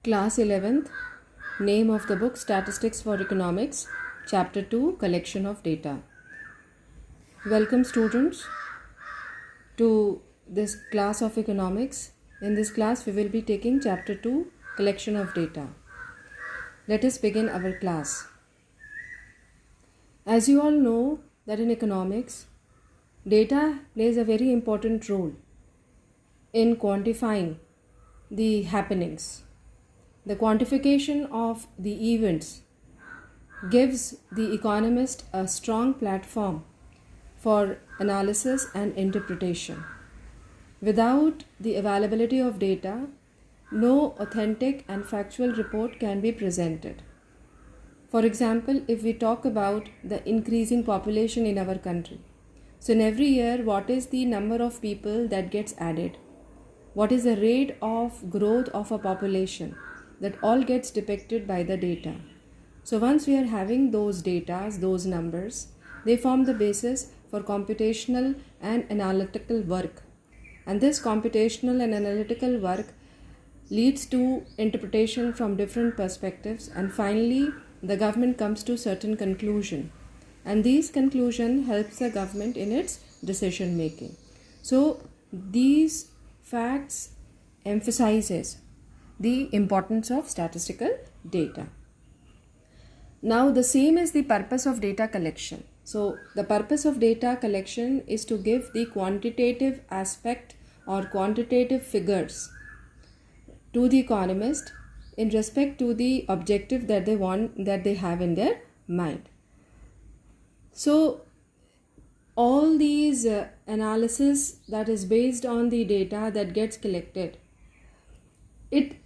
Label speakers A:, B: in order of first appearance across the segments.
A: Class 11th, name of the book Statistics for Economics, Chapter 2, Collection of Data. Welcome students to this class of economics. In this class we will be taking Chapter 2, Collection of Data. Let us begin our class. As you all know that in economics, data plays a very important role in quantifying the happenings. The quantification of the events gives the economist a strong platform for analysis and interpretation. Without the availability of data, no authentic and factual report can be presented. For example, if we talk about the increasing population in our country, so in every year, what is the number of people that gets added? What is the rate of growth of a population? That all gets depicted by the data. So once we are having those data, those numbers, they form the basis for computational and analytical work. And this computational and analytical work leads to interpretation from different perspectives, and finally the government comes to certain conclusion. And these conclusion helps the government in its decision making. So these facts emphasizes the importance of statistical data. Now the same is the purpose of data collection. So the purpose of data collection is to give the quantitative aspect or quantitative figures to the economist in respect to the objective that they have in their mind. So all these analysis that is based on the data that gets collected, it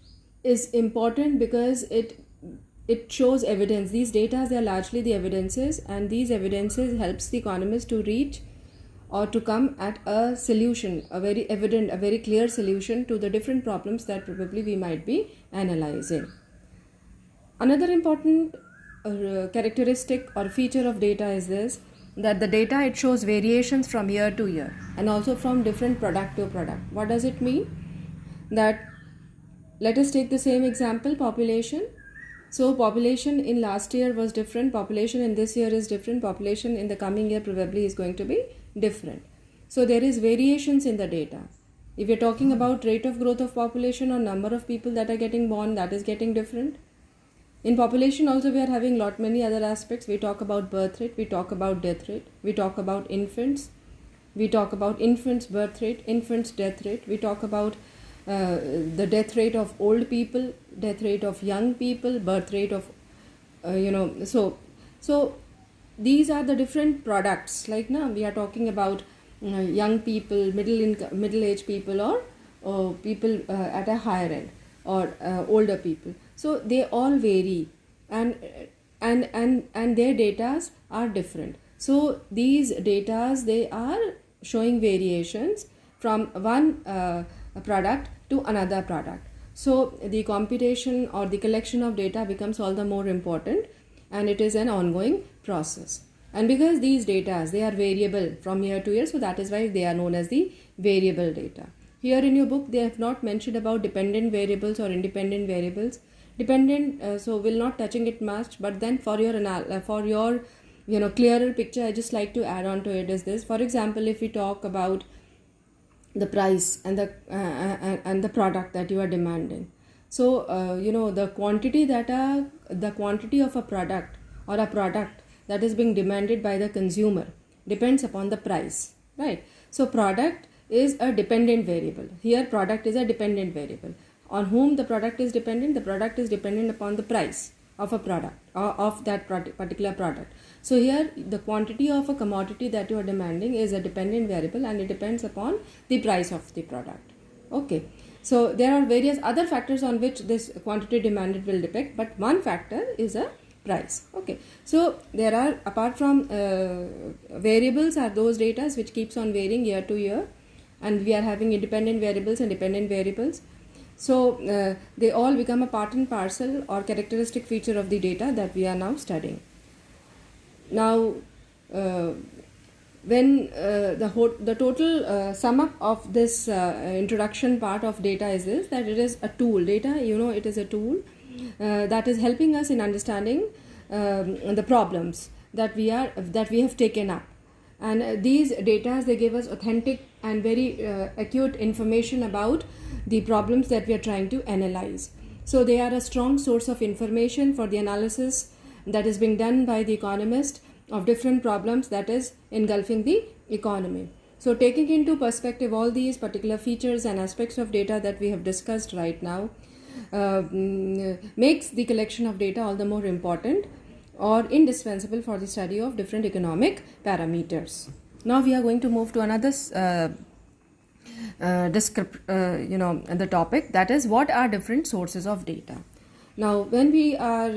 A: is important because it shows evidence. These data, they are largely the evidences, and these evidences helps the economist to reach or to come at a solution, a very evident, a very clear solution to the different problems that probably we might be analyzing. Another important characteristic or feature of data is this, that the data, it shows variations from year to year and also from different product to product. What does it mean? That let us take the same example, population. So population in last year was different, population in this year is different, population in the coming year probably is going to be different. So there is variations in the data. If you're talking about rate of growth of population or number of people that are getting born, that is getting different. In population also we are having many other aspects. We talk about birth rate, we talk about death rate, we talk about infants, we talk about infants birth rate, infants death rate, we talk about the death rate of old people, death rate of young people, birth rate of so these are the different products. Like now we are talking about young people, middle age people, or people at a higher end, or older people. So they all vary, and their datas are different. So these datas, they are showing variations from one product to another product. So the computation or the collection of data becomes all the more important, and it is an ongoing process. And because these data, they are variable from year to year, so that is why they are known as the variable data. Here in your book they have not mentioned about dependent variables or independent variables. Dependent, so will not touching it much, but then for your clearer picture, I just like to add on to it is this. For example, if we talk about the price and the product that you are demanding, so the quantity of a product or a product that is being demanded by the consumer depends upon the price, right? So product is a dependent variable. Here product is a dependent variable. On whom the product is dependent? The product is dependent upon the price of a product, or of that particular product. So here the quantity of a commodity that you are demanding is a dependent variable, and it depends upon the price of the product. Okay, so there are various other factors on which this quantity demanded will depend, but one factor is a price. Okay, so there are, apart from variables, are those data which keeps on varying year to year, and we are having independent variables and dependent variables. So they all become a part and parcel or characteristic feature of the data that we are now studying. Now when the total sum up of this introduction part of data is this, that it is a tool. Data, it is a tool that is helping us in understanding the problems that we have taken up. And these data, they give us authentic and very acute information about the problems that we are trying to analyze. So they are a strong source of information for the analysis that is being done by the economist of different problems that is engulfing the economy. So taking into perspective all these particular features and aspects of data that we have discussed right now makes the collection of data all the more important or indispensable for the study of different economic parameters. Now we are going to move to another the topic, that is, what are different sources of data. Now when we are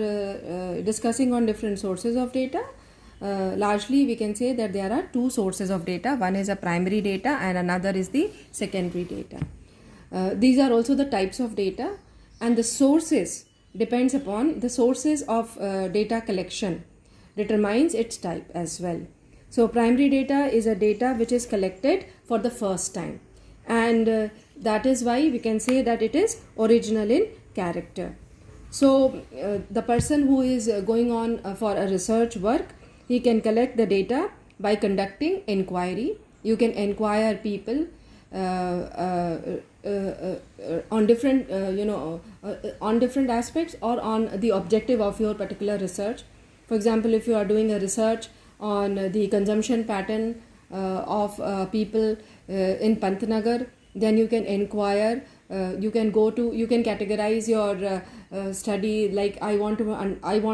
A: discussing on different sources of data, largely we can say that there are two sources of data. One is a primary data and another is the secondary data. These are also the types of data, and the sources depends upon the sources of data collection determines its type as well. So primary data is a data which is collected for the first time, and that is why we can say that it is original in character. So the person who is going on for a research work, he can collect the data by conducting inquiry. You can inquire people on different on different aspects or on the objective of your particular research. For example, if you are doing a research on the consumption pattern of people in Pantnagar, then you can inquire. You can categorize your study, like I want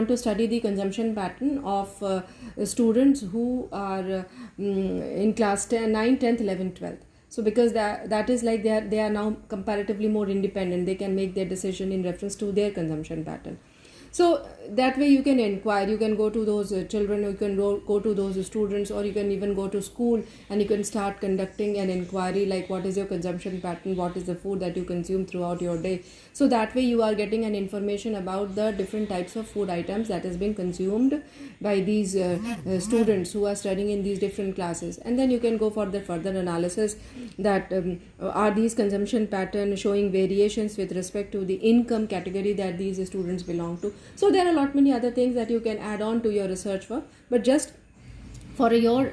A: to study the consumption pattern of students who are in class 10, 9, 10th, 11th, 12th. So because that is like they are now comparatively more independent, they can make their decision in reference to their consumption pattern. So that way you can inquire, you can go to those children, you can go to those students, or you can even go to school and you can start conducting an inquiry, like what is your consumption pattern, what is the food that you consume throughout your day. So that way you are getting an information about the different types of food items that is being consumed by these students who are studying in these different classes. And then you can go for the further analysis that are these consumption patterns showing variations with respect to the income category that these students belong to. So there are a lot many other things that you can add on to your research work, but just for your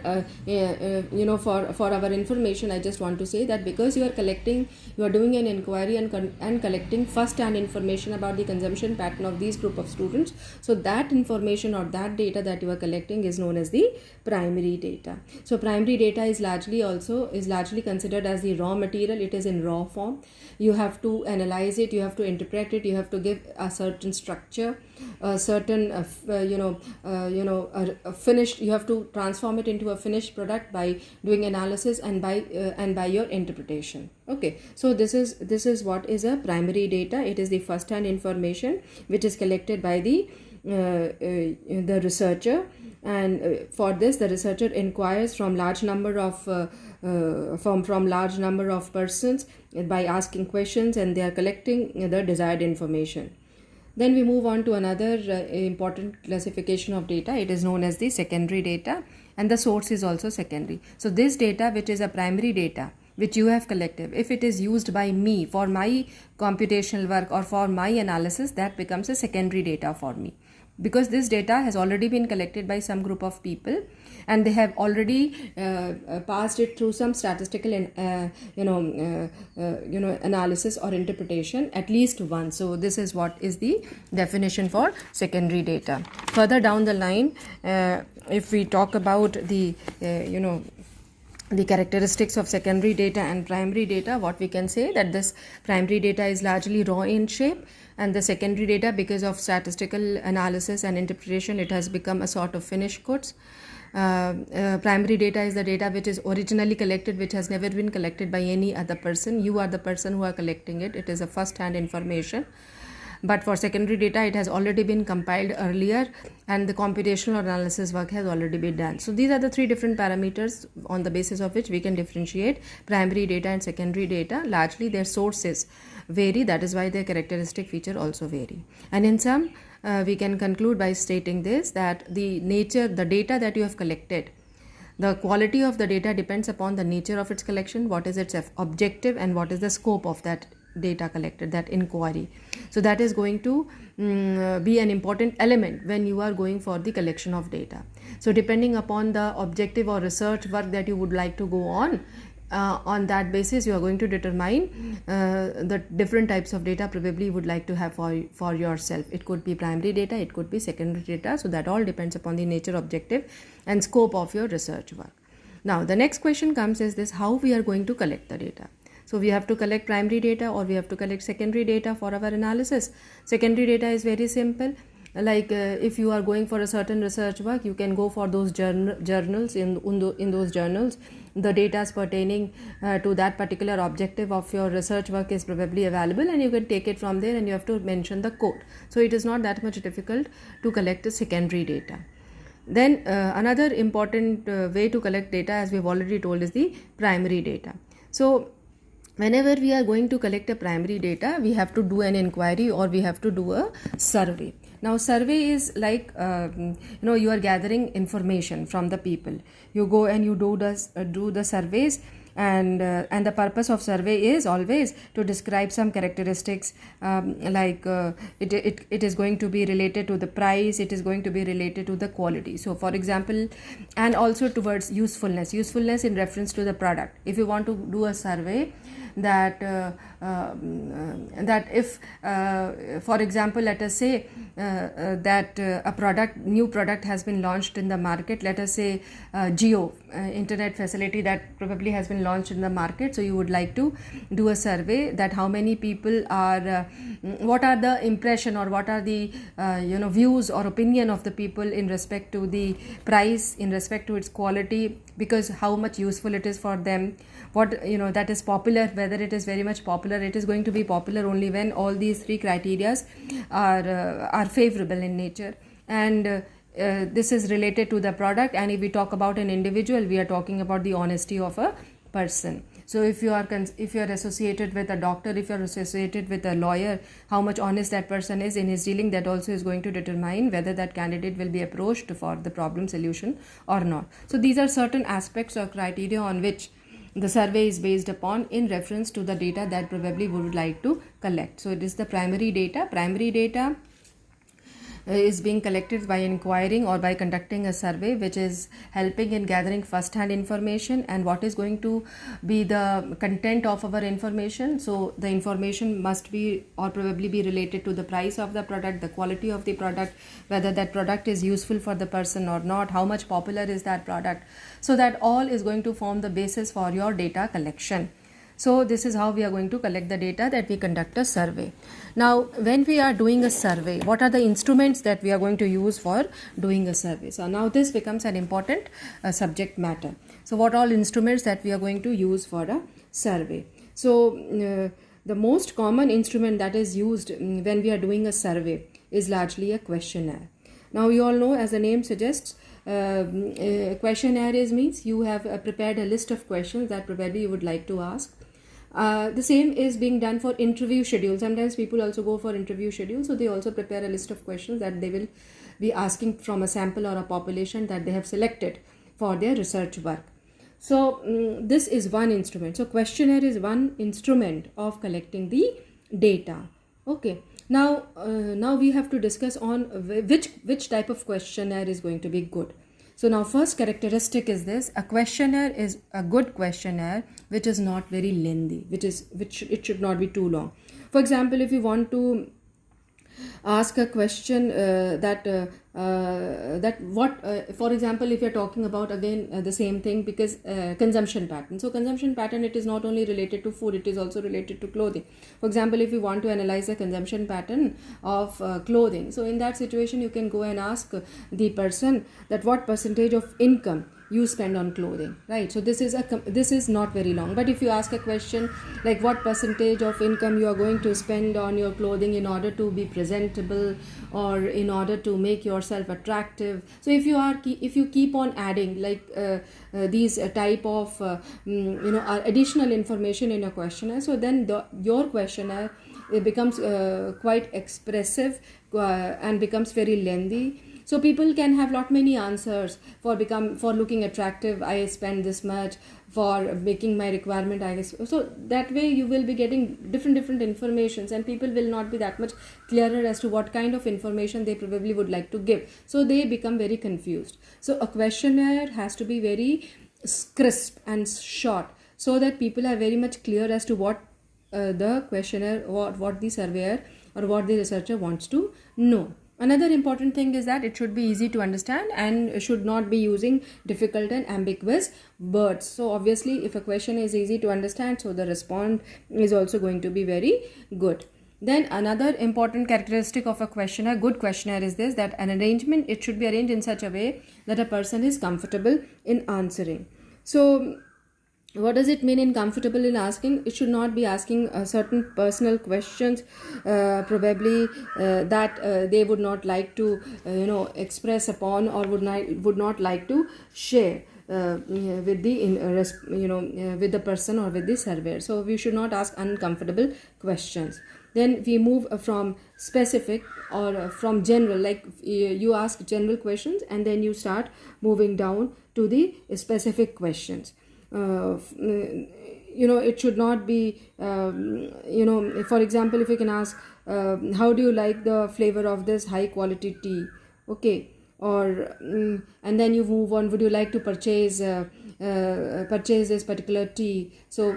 A: for our information, I just want to say that because you are doing an inquiry and collecting first hand information about the consumption pattern of these group of students, so that information or that data that you are collecting is known as the primary data. So primary data is largely considered as the raw material. It is in raw form. You have to analyze it, you have to interpret it, you have to give a certain structure, a certain finished, you have to transform it into a finished product by doing analysis and by your interpretation. Okay, so this is what is a primary data. It is the first hand information which is collected by the researcher, and for this the researcher inquires from large number of large number of persons by asking questions, and they are collecting the desired information. Then we move on to another important classification of data. It is known as the secondary data, and the source is also secondary. So this data, which is a primary data which you have collected, if it is used by me for my computational work or for my analysis, that becomes a secondary data for me, because this data has already been collected by some group of people and they have already passed it through some statistical analysis or interpretation at least once. So this is what is the definition for secondary data. Further down the line, if we talk about the characteristics of secondary data and primary data, what we can say that this primary data is largely raw in shape, and the secondary data, because of statistical analysis and interpretation, it has become a sort of finished goods. Primary data is the data which is originally collected, which has never been collected by any other person. You are the person who are collecting it. It is a first hand information. But for secondary data, it has already been compiled earlier and the computational analysis work has already been done. So these are the three different parameters on the basis of which we can differentiate primary data and secondary data. Largely their sources vary, that is why their characteristic feature also vary. And in sum, we can conclude by stating this, that the data that you have collected, The quality of the data depends upon the nature of its collection, what is its objective, and what is the scope of that data collected, that inquiry. So that is going to be an important element when you are going for the collection of data. So depending upon the objective or research work that you would like to go on that basis you are going to determine the different types of data probably you would like to have for yourself. It could be primary data, it could be secondary data. So that all depends upon the nature, objective and scope of your research work. Now the next question comes is this: how we are going to collect the data? So we have to collect primary data or we have to collect secondary data for our analysis. Secondary data is very simple. Like if you are going for a certain research work, you can go for those journals. In those journals, the data pertaining to that particular objective of your research work is probably available, and you can take it from there and you have to mention the code. So it is not that much difficult to collect the secondary data. Then another important way to collect data, as we have already told, is the primary data. So whenever we are going to collect a primary data, we have to do an inquiry or we have to do a survey. Now survey is like you are gathering information from the people. You go and you do the surveys, and the purpose of survey is always to describe some characteristics, it is going to be related to the price, it is going to be related to the quality. So for example, and also towards usefulness in reference to the product. If you want to do a survey that if for example, let us say that a new product has been launched in the market, let us say Jio internet facility that probably has been launched in the market. So you would like to do a survey that how many people are what are the impression or what are the views or opinion of the people in respect to the price, in respect to its quality, because how much useful it is for them, what that is popular, whether it is very much popular. It is going to be popular only when all these three criterias are favorable in nature, and this is related to the product. And if we talk about an individual, we are talking about the honesty of a person. So if you are associated with a doctor, if you are associated with a lawyer, how much honest that person is in his dealing, that also is going to determine whether that candidate will be approached for the problem solution or not. So these are certain aspects or criteria on which the survey is based upon in reference to the data that probably we would like to collect. So it is the primary data. Primary data is being collected by inquiring or by conducting a survey, which is helping in gathering first-hand information and what is going to be the content of our information. So the information must be or probably be related to the price of the product, the quality of the product, whether that product is useful for the person or not, how much popular is that product. So that all is going to form the basis for your data collection. So this is how we are going to collect the data, that we conduct a survey. Now when we are doing a survey, what are the instruments that we are going to use for doing a survey? So now this becomes an important subject matter. So what all instruments that we are going to use for a survey? So the most common instrument that is used when we are doing a survey is largely a questionnaire. Now you all know, as the name suggests, questionnaire means you have prepared a list of questions that probably you would like to ask. The same is being done for interview schedule. Sometimes people also go for interview schedule, so they also prepare a list of questions that they will be asking from a sample or a population that they have selected for their research work. So this is one instrument. So questionnaire is one instrument of collecting the data. Okay. Now we have to discuss on which type of questionnaire is going to be good. So now first characteristic is this: a questionnaire is a good questionnaire which is not very lengthy, which it should not be too long. For example, if you want to ask a question for example, if you're talking about again the same thing, because consumption pattern. So consumption pattern, it is not only related to food, it is also related to clothing. For example, if you want to analyze the consumption pattern of clothing, so in that situation you can go and ask the person that what percentage of income you spend on clothing, right? So this is not very long. But if you ask a question like what percentage of income you are going to spend on your clothing in order to be presentable or in order to make yourself attractive, so if you keep on adding like these type of additional information in your questionnaire, so then your questionnaire, it becomes quite expressive and becomes very lengthy. So people can have lot many answers. For looking attractive, I spend this much. For making my requirement, I guess. So that way you will be getting different informations, and people will not be that much clearer as to what kind of information they probably would like to give. So they become very confused. So a questionnaire has to be very crisp and short, so that people are very much clear as to what the questionnaire, what the surveyor or what the researcher wants to know. Another important thing is that it should be easy to understand and should not be using difficult and ambiguous words. So obviously, if a question is easy to understand, so the response is also going to be very good. Then another important characteristic of a questionnaire, good questionnaire, is this, that an arrangement, it should be arranged in such a way that a person is comfortable in answering. So what does it mean in comfortable in asking? It should not be asking certain personal questions, probably that they would not like to express upon, or would not like to share with the person or with the surveyor. So we should not ask uncomfortable questions. Then we move from specific or from general, like you ask general questions and then you start moving down to the specific questions. It should not be, for example, if you can ask, how do you like the flavor of this high quality tea? Okay. Or and then you move on, would you like to purchase this particular tea? So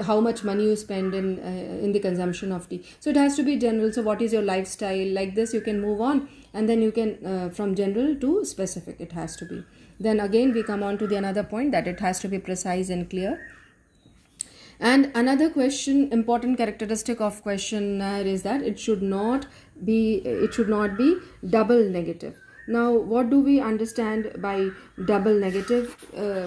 A: how much money you spend in the consumption of tea? So it has to be general. So what is your lifestyle? Like this you can move on, and then you can from general to specific it has to be. Then again we come on to the another point, that it has to be precise and clear. And another important characteristic of questionnaire is that it should not be double negative. Now, what do we understand by double negative?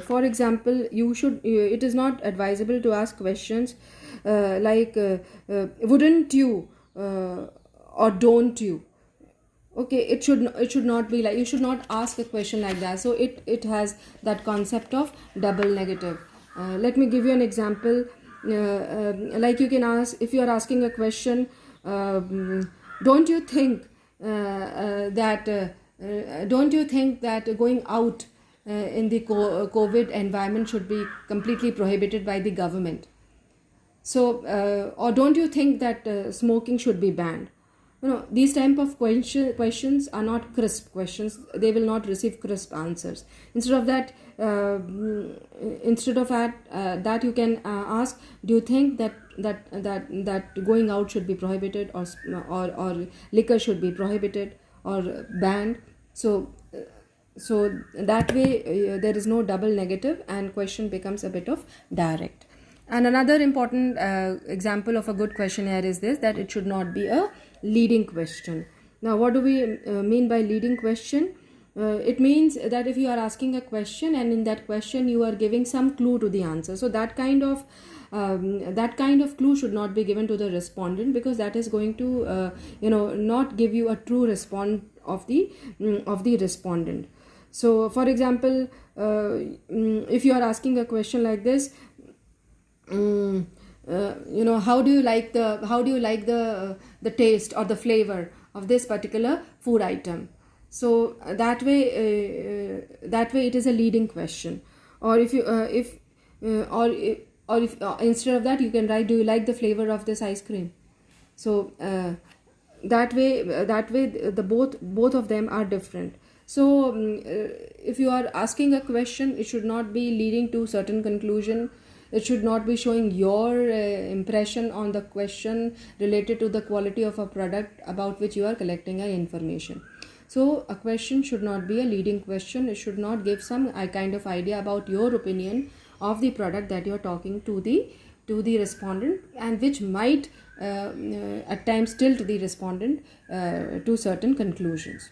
A: For example, it is not advisable to ask questions like wouldn't you or don't you. Okay, it should not be like, you should not ask a question like that. So it has that concept of double negative. Let me give you an example. Like you can ask, if you are asking a question, don't you think that going out in the COVID environment should be completely prohibited by the government? So or don't you think that smoking should be banned? These type of questions are not crisp questions. They will not receive crisp answers. Instead of that you can ask, do you think that going out should be prohibited, or liquor should be prohibited or banned? So that way there is no double negative, and question becomes a bit of direct. And another important example of a good questionnaire is this, that it should not be a leading question. Now, what do we mean by leading question? It means that if you are asking a question and in that question you are giving some clue to the answer, so that kind of clue should not be given to the respondent, because that is going to not give you a true response of the respondent. So, for example, if you are asking a question like this, how do you like the taste or the flavor of this particular food item? So that way it is a leading question. Or if instead of that you can write, do you like the flavor of this ice cream? So that way the both of them are different. So if you are asking a question, it should not be leading to certain conclusion. It should not be showing your impression on the question related to the quality of a product about which you are collecting information. So a question should not be a leading question. It should not give some kind of idea about your opinion of the product that you are talking to the respondent, and which might at times tilt the respondent to certain conclusions.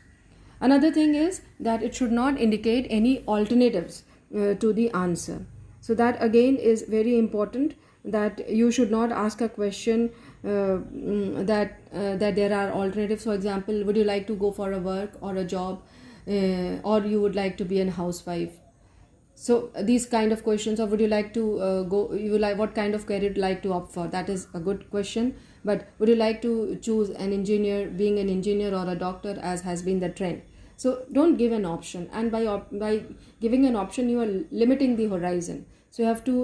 A: Another thing is that it should not indicate any alternatives to the answer. So that again is very important, that you should not ask a question that there are alternatives. For example, would you like to go for a work or a job, or you would like to be a housewife? So these kind of questions, or would you like to what kind of career would you like to opt for? That is a good question. But would you like to choose being an engineer or a doctor, as has been the trend? So don't give an option, and by giving an option you are limiting the horizon. So you have to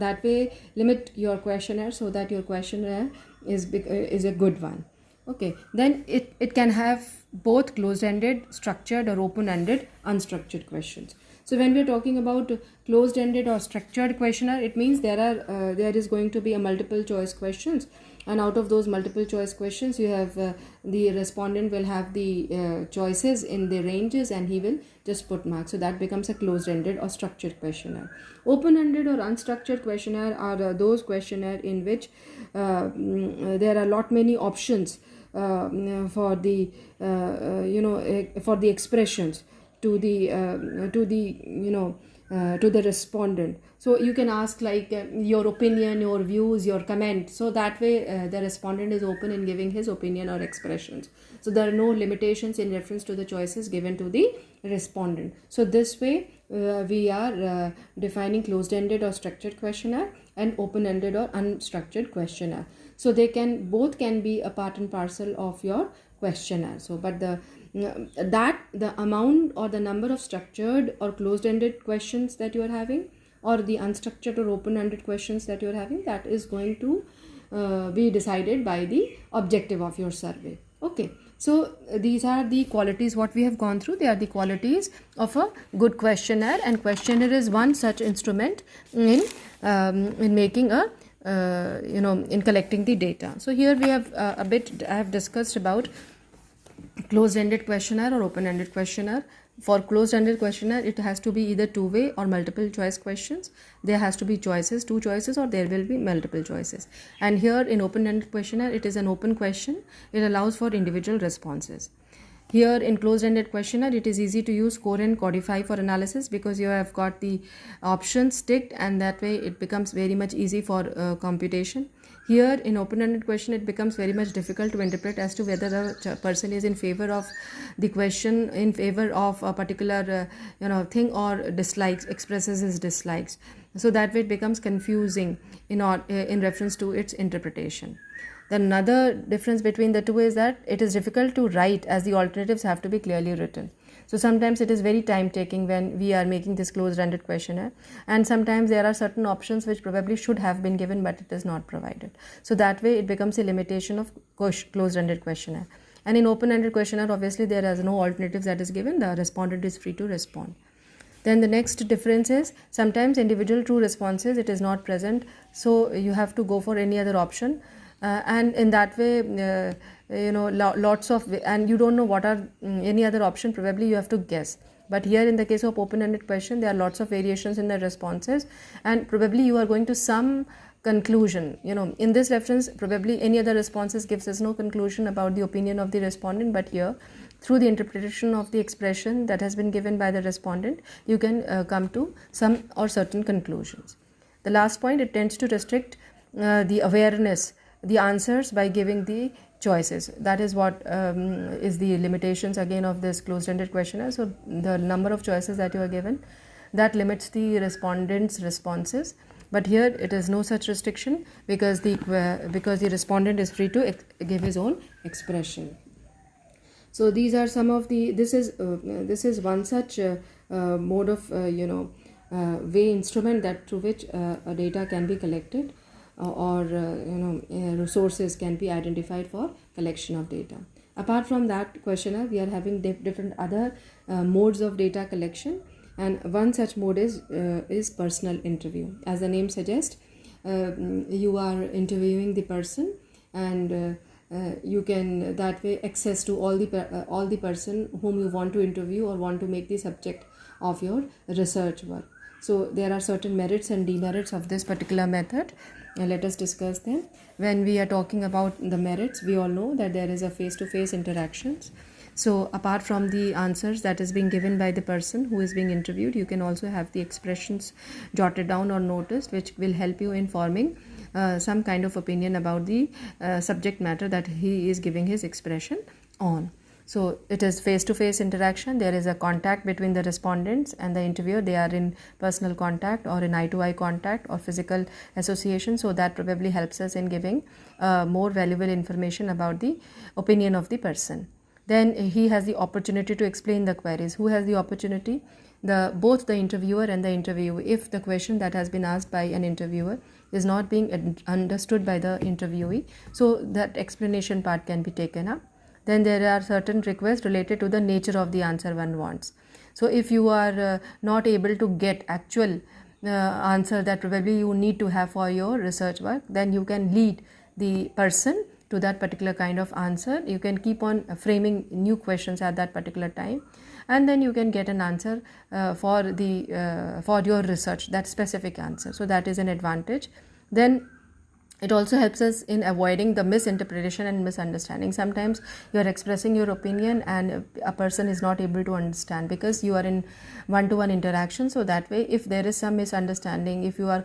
A: that way limit your questionnaire so that your questionnaire is a good one. Okay, then it can have both closed-ended, structured, or open-ended, unstructured questions. So when we're talking about closed-ended or structured questionnaire, it means there is going to be a multiple choice questions, and out of those multiple choice questions you have the respondent will have the choices in the ranges, and he will just put marks. So that becomes a closed-ended or structured questionnaire. Open-ended or unstructured questionnaire are those questionnaire in which there are lot many options for the for the expressions to the respondent. So you can ask like your opinion, your views, your comment. So that way the respondent is open in giving his opinion or expressions. So there are no limitations in reference to the choices given to the respondent. So this way we are defining closed-ended or structured questionnaire and open-ended or unstructured questionnaire. So they both can be a part and parcel of your questionnaire. So but the amount or the number of structured or closed-ended questions that you are having, or the unstructured or open-ended questions that you are having, that is going to be decided by the objective of your survey. Okay, so these are the qualities what we have gone through. They are the qualities of a good questionnaire, and questionnaire is one such instrument in making a in collecting the data. So here we have I have discussed about closed-ended questionnaire or open-ended questionnaire. For closed-ended questionnaire, it has to be either two-way or multiple choice questions. There has to be choices, two choices, or there will be multiple choices. And here in open-ended questionnaire, it is an open question. It allows for individual responses. Here in closed-ended questionnaire, it is easy to use score and codify for analysis because you have got the options ticked, and that way it becomes very much easy for computation. Here in open-ended question, it becomes very much difficult to interpret as to whether the person is in favor of the question, in favor of a particular thing, or dislikes, expresses his dislikes. So that way it becomes confusing in reference to its interpretation. Then another difference between the two is that it is difficult to write as the alternatives have to be clearly written. So sometimes it is very time taking when we are making this closed-ended questionnaire, and sometimes there are certain options which probably should have been given but it is not provided. So that way it becomes a limitation of closed-ended questionnaire. And in open-ended questionnaire, obviously there is no alternatives that is given. The respondent is free to respond. Then the next difference is sometimes individual true responses, it is not present, so you have to go for any other option. And in that way lots of, and you don't know what are any other option, probably you have to guess. But here in the case of open-ended question, there are lots of variations in the responses, and probably you are going to some conclusion. In this reference, probably any other responses gives us no conclusion about the opinion of the respondent, but here through the interpretation of the expression that has been given by the respondent, you can come to some or certain conclusions. The last point, it tends to restrict the awareness, the answers, by giving the choices. That is what is the limitations again of this closed-ended questionnaire. So the number of choices that you are given, that limits the respondent's responses. But here it is no such restriction because the respondent is free to give his own expression. So these are some of the, this is one such mode of way instrument that through which data can be collected, or resources can be identified for collection of data. Apart from that questionnaire, we are having different other modes of data collection, and one such mode is personal interview. As the name suggests, you are interviewing the person, and you can that way access to all the person whom you want to interview or want to make the subject of your research work. So there are certain merits and demerits of this particular method. Let us discuss them. When we are talking about the merits, we all know that there is a face-to-face interactions. So apart from the answers that is being given by the person who is being interviewed, you can also have the expressions jotted down or noticed, which will help you in forming some kind of opinion about the subject matter that he is giving his expression on. So it is face-to-face interaction. There is a contact between the respondents and the interviewer. They are in personal contact or in eye-to-eye contact or physical association. So that probably helps us in giving more valuable information about the opinion of the person. then he has the opportunity to explain the queries. Who has the opportunity? Both the interviewer and the interviewee. If the question that has been asked by an interviewer is not being understood by the interviewee, so that explanation part can be taken up. Then there are certain requests related to the nature of the answer one wants. So if you are not able to get actual answer that probably you need to have for your research work, then you can lead the person to that particular kind of answer. You can keep on framing new questions at that particular time, and then you can get an answer for your research, that specific answer. So that is an advantage. Then it also helps us in avoiding the misinterpretation and misunderstanding. Sometimes you are expressing your opinion and a person is not able to understand because you are in one-to-one interaction. So that way, if there is some misunderstanding, if you are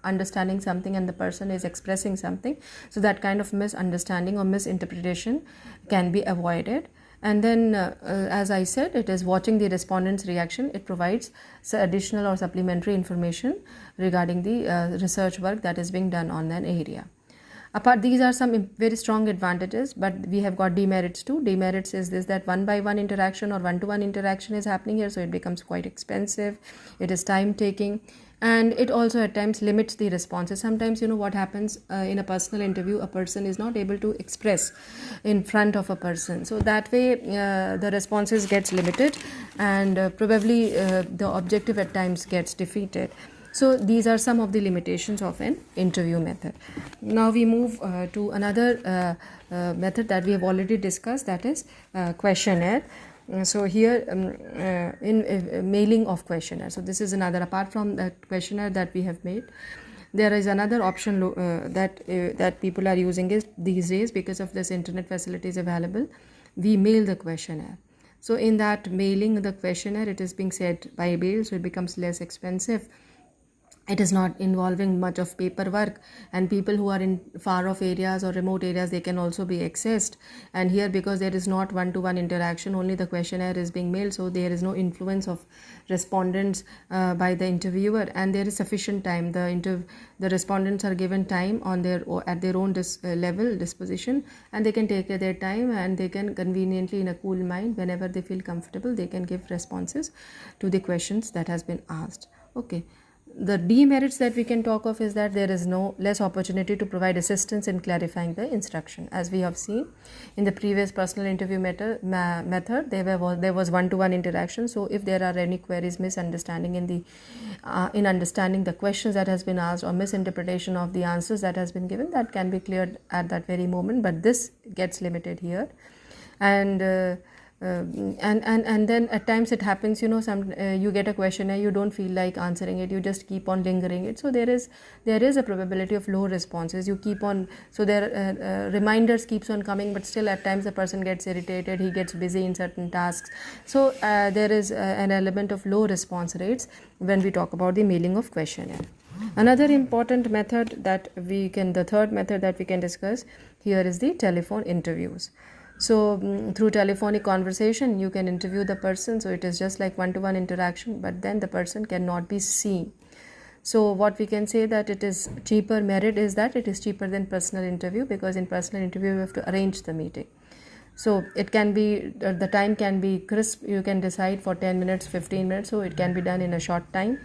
A: understanding something and the person is expressing something, so that kind of misunderstanding or misinterpretation can be avoided. And then as I said, it is watching the respondent's reaction. It provides additional or supplementary information regarding the research work that is being done on an area. Apart, these are some very strong advantages, but we have got demerits too. Demerits is this, that one-by-one interaction or one-to-one interaction is happening here, so it becomes quite expensive. It is time taking, and it also at times limits the responses. Sometimes, what happens in a personal interview, a person is not able to express in front of a person, so that way the responses gets limited, and probably the objective at times gets defeated. So these are some of the limitations of an interview method. Now we move to another method that we have already discussed, that is questionnaire. So here in mailing of questionnaire, so this is another, apart from that questionnaire that we have made, there is another option that people are using is these days, because of this internet facilities available, we mail the questionnaire. So in that mailing the questionnaire, it is being sent by mail, so it becomes less expensive. It is not involving much of paperwork, and people who are in far off areas or remote areas, they can also be accessed. And here, because there is not one-to-one interaction, only the questionnaire is being mailed, so there is no influence of respondents by the interviewer, and there is sufficient time. The respondents are given time on at their own disposition, and they can take their time, and they can conveniently, in a cool mind, whenever they feel comfortable, they can give responses to the questions that has been asked. Okay. The demerits that we can talk of is that there is less opportunity to provide assistance in clarifying the instruction. As we have seen in the previous personal interview method, there was one-to-one interaction. So if there are any queries, misunderstanding in understanding the questions that has been asked, or misinterpretation of the answers that has been given, that can be cleared at that very moment. But this gets limited here, and then at times it happens, you get a questionnaire, you don't feel like answering it, you just keep on lingering it. So there is a probability of low responses. You keep on, so there reminders keeps on coming, but still at times the person gets irritated, he gets busy in certain tasks. So there is an element of low response rates when we talk about the mailing of questionnaire. Another important method the third method that we can discuss here is the telephone interviews. So through telephonic conversation, you can interview the person. So it is just like one-to-one interaction, but then the person cannot be seen. So what we can say that it is cheaper, merit is that it is cheaper than personal interview, because in personal interview you have to arrange the meeting. So it can be, the time can be crisp. You can decide for 10 minutes, 15 minutes. So it can be done in a short time.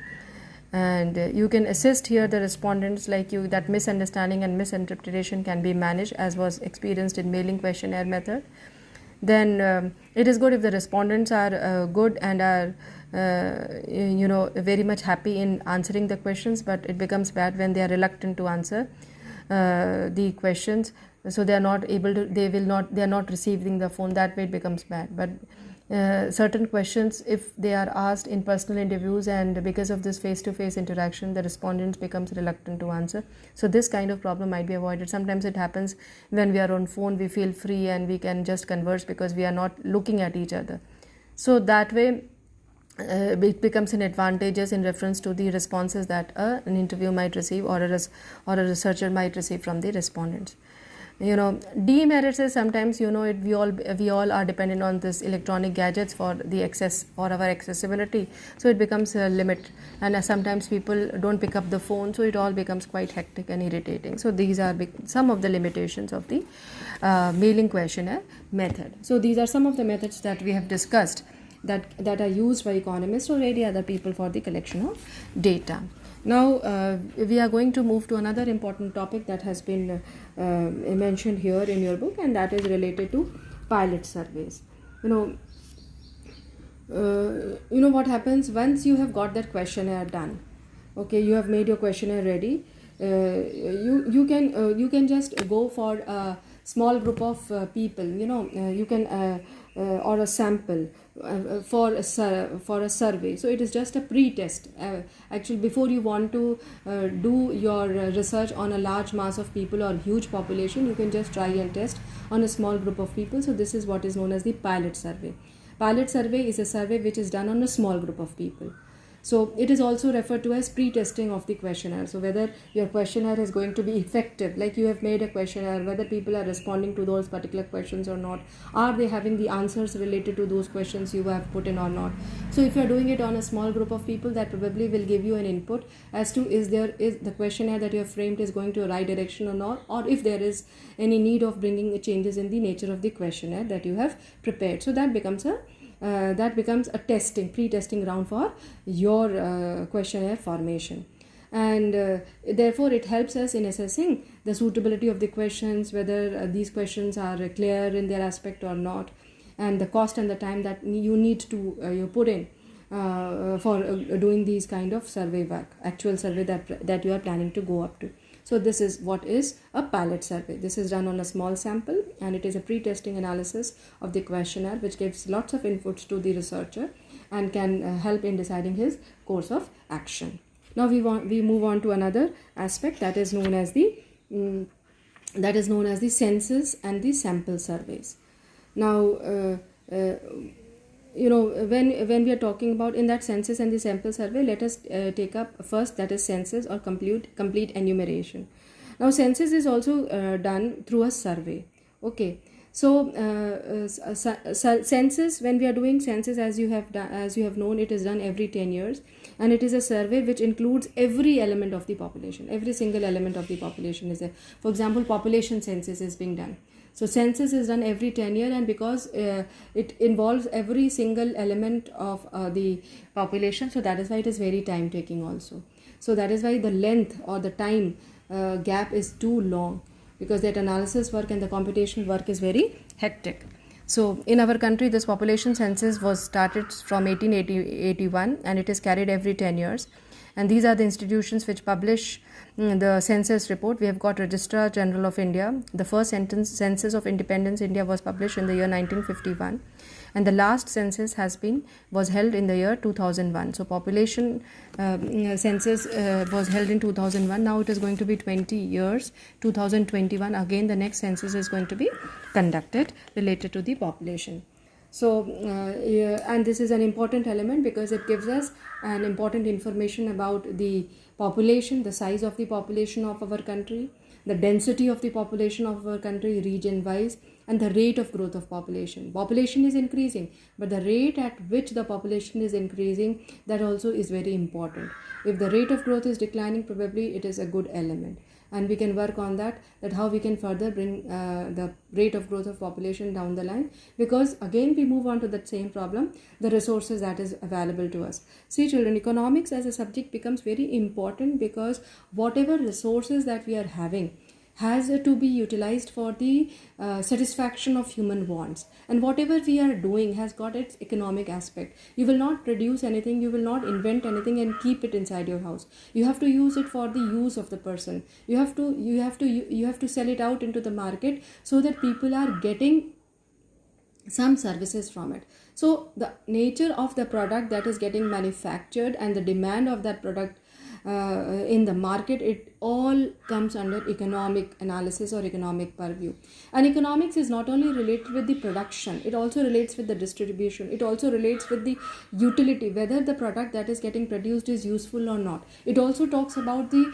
A: And you can assist here the respondents like you, that misunderstanding and misinterpretation can be managed, as was experienced in mailing questionnaire method. Then it is good if the respondents are good and are very much happy in answering the questions, but it becomes bad when they are reluctant to answer the questions. So they are not able to, they are not receiving the phone. That way it becomes bad. But certain questions, if they are asked in personal interviews, and because of this face-to-face interaction, the respondents becomes reluctant to answer. So this kind of problem might be avoided. Sometimes it happens when we are on phone, we feel free and we can just converse because we are not looking at each other. So that way it becomes an advantageous in reference to the responses that an interview might receive, or a researcher might receive from the respondents. Demerits is sometimes, we all are dependent on this electronic gadgets for our accessibility, so it becomes a limit, and sometimes people don't pick up the phone, so it all becomes quite hectic and irritating. So these are some of the limitations of the mailing questionnaire method. So these are some of the methods that we have discussed that are used by economists or any other people for the collection of data. Now we are going to move to another important topic that has been mentioned here in your book, and that is related to pilot surveys. What happens once you have got that questionnaire done. Okay, you have made your questionnaire ready. You can just go for a small group of people. You can or a sample for a survey. So it is just a pre-test. Actually, before you want to do your research on a large mass of people or huge population, you can just try and test on a small group of people. So this is what is known as the pilot survey. Pilot survey is a survey which is done on a small group of people. So it is also referred to as pre-testing of the questionnaire. So whether your questionnaire is going to be effective, like you have made a questionnaire, whether people are responding to those particular questions or not, are they having the answers related to those questions you have put in or not. So if you are doing it on a small group of people, that probably will give you an input as to is the questionnaire that you have framed is going to a right direction or not, or if there is any need of bringing changes in the nature of the questionnaire that you have prepared. So that becomes a pre-testing round for your questionnaire formation, and therefore it helps us in assessing the suitability of the questions, whether these questions are clear in their aspect or not, and the cost and the time that you need to you put in for doing these kind of survey work, actual survey that you are planning to go up to. So this is what is a pilot survey. This is done on a small sample, and it is a pre-testing analysis of the questionnaire which gives lots of inputs to the researcher and can help in deciding his course of action. Now we move on to another aspect that is known as the census and the sample surveys. Now when we are talking about in that census and the sample survey, let us take up first, that is census or complete enumeration. Now census is also done through a survey. Okay, so census, when we are doing census, as you have known, it is done every 10 years, and it is a survey which includes every element of the population. Every single element of the population is there. For example, population census is being done. So census is done every 10 years, and because it involves every single element of the population, so that is why it is very time taking also. So that is why the length or the time gap is too long, because that analysis work and the computational work is very hectic. So in our country, this population census was started from 1881, and it is carried every 10 years. And these are the institutions which publish the census report. We have got Registrar General of India. The first census of independence India was published in the year 1951, and the last census was held in the year 2001. So population census was held in 2001. Now it is going to be 20 years, 2021. Again, the next census is going to be conducted related to the population. So and this is an important element because it gives us an important information about the population, the size of the population of our country, the density of the population of our country region wise, and the rate of growth of population. Population is increasing, but the rate at which the population is increasing, that also is very important. If the rate of growth is declining, probably it is a good element, and we can work on that how we can further bring the rate of growth of population down the line, because again we move on to that same problem, the resources that is available to us. See children, economics as a subject becomes very important because whatever resources that we are having has to be utilized for the satisfaction of human wants, and whatever we are doing has got its economic aspect. You will not produce anything, you will not invent anything and keep it inside your house. You have to use it for the use of the person. You have to sell it out into the market so that people are getting some services from it. So the nature of the product that is getting manufactured and the demand of that product in the market, it all comes under economic analysis or economic purview. And economics is not only related with the production, it also relates with the distribution, it also relates with the utility, whether the product that is getting produced is useful or not. It also talks about the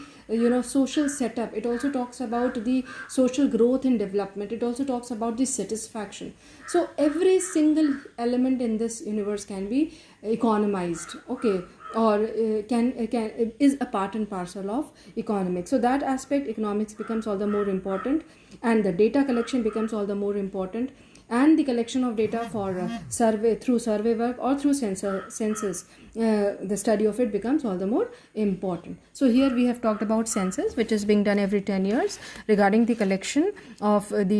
A: social setup, it also talks about the social growth and development, it also talks about the satisfaction. So every single element in this universe can be economized, okay, or can is a part and parcel of economics. So that aspect, economics becomes all the more important, and the data collection becomes all the more important, and the collection of data for survey work or through census, the study of it becomes all the more important. So here we have talked about census, which is being done every 10 years regarding the collection of the